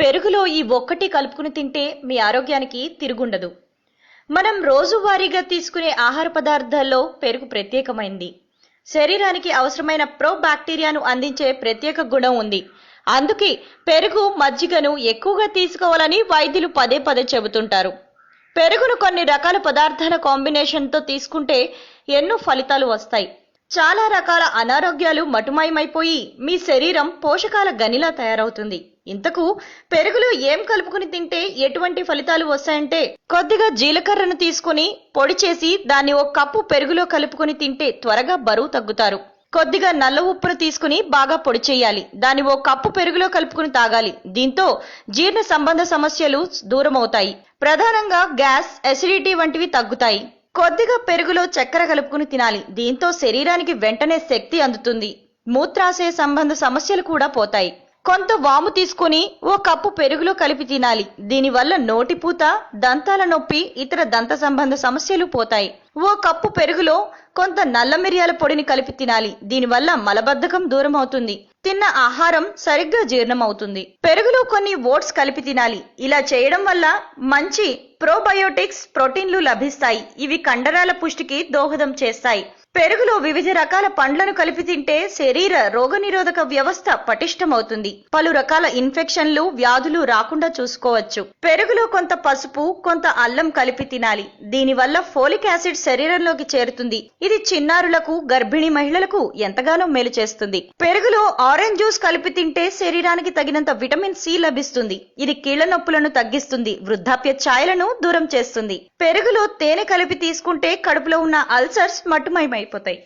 పెరుగులో ఈ ఒక్కటి కలుపుకుని తింటే మీ ఆరోగ్యానికి తిరుగుండదు. మనం రోజువారీగా తీసుకునే ఆహార పదార్థాల్లో పెరుగు ప్రత్యేకమైంది. శరీరానికి అవసరమైన ప్రోబాక్టీరియాను అందించే ప్రత్యేక గుణం ఉంది. అందుకే పెరుగు, మజ్జిగను ఎక్కువగా తీసుకోవాలని వైద్యులు పదే పదే చెబుతుంటారు. పెరుగును కొన్ని రకాల పదార్థాల కాంబినేషన్తో తీసుకుంటే ఎన్నో ఫలితాలు వస్తాయి. చాలా రకాల అనారోగ్యాలు మటుమాయమైపోయి మీ శరీరం పోషకాల గనిలా తయారవుతుంది. ఇంతకు పెరుగులో ఏం కలుపుకుని తింటే ఎటువంటి ఫలితాలు వస్తాయంటే, కొద్దిగా జీలకర్రను తీసుకుని పొడి చేసి దాన్ని ఒక కప్పు పెరుగులో కలుపుకుని తింటే త్వరగా బరువు తగ్గుతారు. కొద్దిగా నల్ల ఉప్పును తీసుకుని బాగా పొడి చేయాలి. దాన్ని ఓ కప్పు పెరుగులో కలుపుకుని తాగాలి. దీంతో జీర్ణ సంబంధ సమస్యలు దూరమవుతాయి. ప్రధానంగా గ్యాస్, ఎసిడిటీ వంటివి తగ్గుతాయి. కొద్దిగా పెరుగులో చక్కెర కలుపుకుని తినాలి. దీంతో శరీరానికి వెంటనే శక్తి అందుతుంది. మూత్రాశయ సంబంధ సమస్యలు కూడా పోతాయి. కొంత వాము తీసుకుని ఓ కప్పు పెరుగులో కలిపి తినాలి. దీనివల్ల నోటిపూత, దంతాల నొప్పి, ఇతర దంత సంబంధ సమస్యలు పోతాయి. ఓ కప్పు పెరుగులో కొంత నల్ల మిరియాల పొడిని కలిపి తినాలి. దీనివల్ల మలబద్ధకం దూరం అవుతుంది. తిన్న ఆహారం సరిగ్గా జీర్ణం అవుతుంది. పెరుగులో కొన్ని ఓట్స్ కలిపి తినాలి. ఇలా చేయడం వల్ల మంచి ప్రోబయోటిక్స్, ప్రోటీన్లు లభిస్తాయి. ఇవి కండరాల పుష్టికి దోహదం చేస్తాయి. పెరుగులో వివిధ రకాల పండ్లను కలిపి తింటే శరీర రోగనిరోధక వ్యవస్థ పటిష్టమవుతుంది. పలు రకాల ఇన్ఫెక్షన్లు, వ్యాధులు రాకుండా చూసుకోవచ్చు. పెరుగులో కొంత పసుపు, కొంత అల్లం కలిపి తినాలి. దీనివల్ల ఫోలిక్ యాసిడ్ శరీరంలోకి చేరుతుంది. ఇది చిన్నారులకు, గర్భిణీ మహిళలకు ఎంతగానో మేలు చేస్తుంది. పెరుగులో ఆరెంజ్ జ్యూస్ కలిపి తింటే శరీరానికి తగినంత విటమిన్ సి లభిస్తుంది. ఇది కీళ్ల నొప్పులను తగ్గిస్తుంది. వృద్ధాప్య ఛాయలను దూరం చేస్తుంది. పెరుగులో తేనె కలిపి తీసుకుంటే కడుపులో ఉన్న అల్సర్స్ మట్టుమయమైపోతాయి.